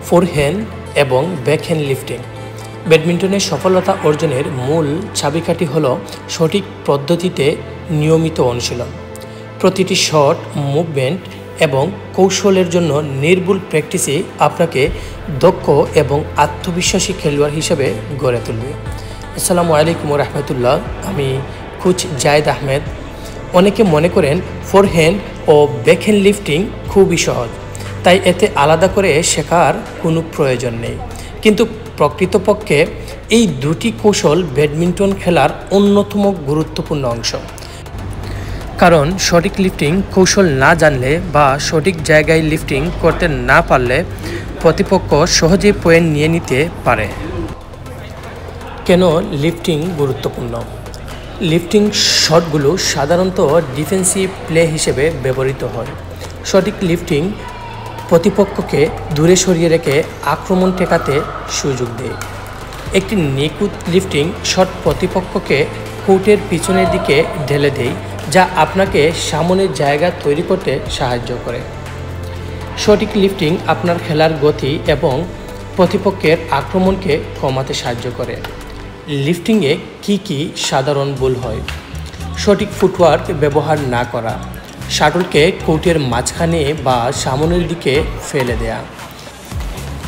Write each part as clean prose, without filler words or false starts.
Forehand এবং backhand lifting. ব্যাডমিন্টনের সফলতা অর্জনের মূল চাবিকাঠি হল সঠিক পদ্ধতিতে নিয়মিত অনুশীলন। প্রতিটি শট, মুভমেন্ট এবং কৌশলের জন্য নির্ভুল প্র্যাকটিসই আপনাকে দক্ষ এবং আত্মবিশ্বাসী খেলোয়াড় হিসেবে গড়ে তুলবে। আসসালামু আলাইকুম রহমতুল্লাহ। আমি কোচ জায়েদ আহমেদ। অনেকে মনে করেন ফোরহ্যান্ড ও ব্যাকহ্যান্ড লিফটিং খুবই সহজ, তাই এতে আলাদা করে শেখার কোনো প্রয়োজন নেই। কিন্তু প্রকৃতপক্ষে এই দুটি কৌশল ব্যাডমিন্টন খেলার অন্যতম গুরুত্বপূর্ণ অংশ। কারণ সঠিক লিফটিং কৌশল না জানলে বা সঠিক জায়গায় লিফটিং করতে না পারলে প্রতিপক্ষ সহজেই পয়েন্ট নিয়ে নিতে পারে। কেন লিফটিং গুরুত্বপূর্ণ? লিফটিং শটগুলো সাধারণত ডিফেন্সিভ প্লে হিসেবে ব্যবহৃত হয়। সঠিক লিফটিং প্রতিপক্ষকে দূরে সরিয়ে রেখে আক্রমণ ঠেকাতে সুযোগ দেয়। একটি নিখুঁত লিফটিং শট প্রতিপক্ষকে কোর্টের পিছনের দিকে ঢেলে দেয়, যা আপনাকে সামনের জায়গা তৈরি করতে সাহায্য করে। সঠিক লিফটিং আপনার খেলার গতি এবং প্রতিপক্ষের আক্রমণকে কমাতে সাহায্য করে। লিফটিংয়ে কি সাধারণ ভুল হয়? সঠিক ফুটওয়ার্ক ব্যবহার না করা, শাটলকে কোর্টের মাঝখানে বা সামনের দিকে ফেলে দেয়া,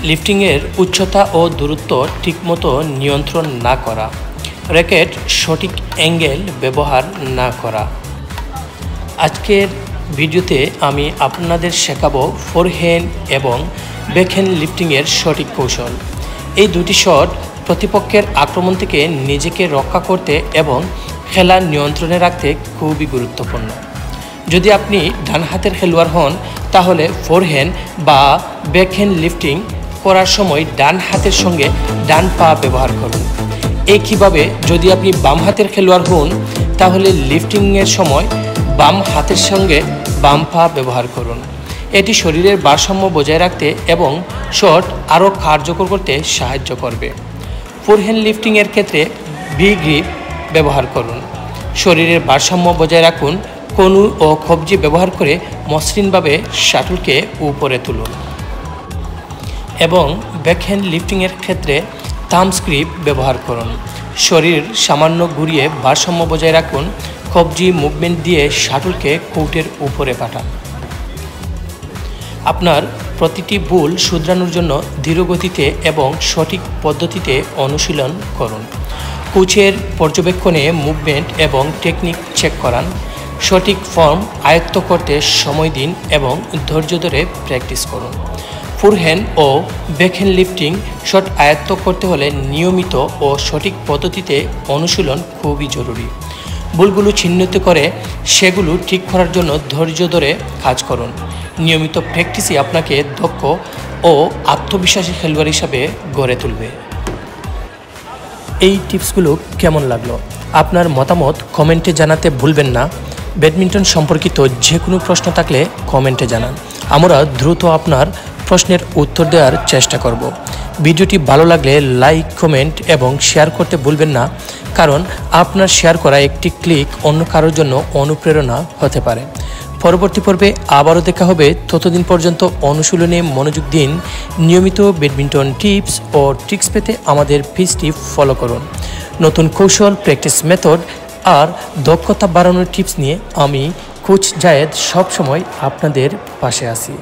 লিফটিংয়ের উচ্চতা ও দূরত্ব ঠিকমতো নিয়ন্ত্রণ না করা, র্যাকেট সঠিক অ্যাঙ্গেল ব্যবহার না করা। আজকের ভিডিওতে আমি আপনাদের শেখাবো ফোরহ্যান্ড এবং ব্যাকহ্যান্ড লিফটিংয়ের সঠিক কৌশল। এই দুটি শট প্রতিপক্ষের আক্রমণ থেকে নিজেকে রক্ষা করতে এবং খেলা নিয়ন্ত্রণে রাখতে খুবই গুরুত্বপূর্ণ। যদি আপনি ডান হাতের খেলোয়াড় হন, তাহলে ফোরহ্যান্ড বা ব্যাকহ্যান্ড লিফটিং করার সময় ডান হাতের সঙ্গে ডান পা ব্যবহার করুন। একইভাবে যদি আপনি বাম হাতের খেলোয়াড় হন, তাহলে লিফটিংয়ের সময় বাম হাতের সঙ্গে বাম পা ব্যবহার করুন। এটি শরীরের ভারসাম্য বজায় রাখতে এবং শট আরও কার্যকর করতে সাহায্য করবে। ফোরহ্যান্ড লিফটিংয়ের ক্ষেত্রে ভি গ্রিপ ব্যবহার করুন। শরীরের ভারসাম্য বজায় রাখুন। কনুই ও কবজি ব্যবহার করে মসৃণভাবে শাটলকে উপরে তুলুন। এবং ব্যাকহ্যান্ড লিফটিংয়ের ক্ষেত্রে থাম্ব গ্রিপ ব্যবহার করুন। শরীর সামান্য ঘুরিয়ে ভারসাম্য বজায় রাখুন। কবজি মুভমেন্ট দিয়ে শাটলকে কোর্টের উপরে পাঠান। আপনার প্রতিটি ভুল শুধরানোর জন্য ধীরগতিতে এবং সঠিক পদ্ধতিতে অনুশীলন করুন। কোচের পর্যবেক্ষণে মুভমেন্ট এবং টেকনিক চেক করান। সঠিক ফর্ম আয়ত্ত করতে সময় দিন এবং ধৈর্য ধরে প্র্যাকটিস করুন। ফোরহ্যান্ড ও ব্যাকহ্যান্ড লিফটিং শট আয়ত্ত করতে হলে নিয়মিত ও সঠিক পদ্ধতিতে অনুশীলন খুবই জরুরি। ভুলগুলো চিহ্নিত করে সেগুলো ঠিক করার জন্য ধৈর্য ধরে কাজ করুন। নিয়মিত প্র্যাকটিসই আপনাকে দক্ষ ও আত্মবিশ্বাসী খেলোয়াড় হিসাবে গড়ে তুলবে। এই টিপসগুলো কেমন লাগলো? আপনার মতামত কমেন্টে জানাতে ভুলবেন না। ব্যাডমিন্টন সম্পর্কিত যে কোনো প্রশ্ন থাকলে কমেন্টে জানান। আমরা দ্রুত আপনার প্রশ্নের উত্তর দেওয়ার চেষ্টা করব। ভিডিওটি ভালো লাগলে লাইক, কমেন্ট এবং শেয়ার করতে ভুলবেন না, কারণ আপনার শেয়ার করা একটি ক্লিক অন্য কারোর জন্য অনুপ্রেরণা হতে পারে। পরবর্তী পর্বে আবারও দেখা হবে। ততদিন পর্যন্ত অনুশীলনে মনোযোগ দিন। নিয়মিত ব্যাডমিন্টন টিপস ও ট্রিক্স পেতে আমাদের পেজটি ফলো করুন। নতুন কৌশল, প্র্যাকটিস মেথড আর দক্ষতা বাড়ানোর টিপস নিয়ে আমি কোচ জায়েদ সবসময় আপনাদের পাশে আছি।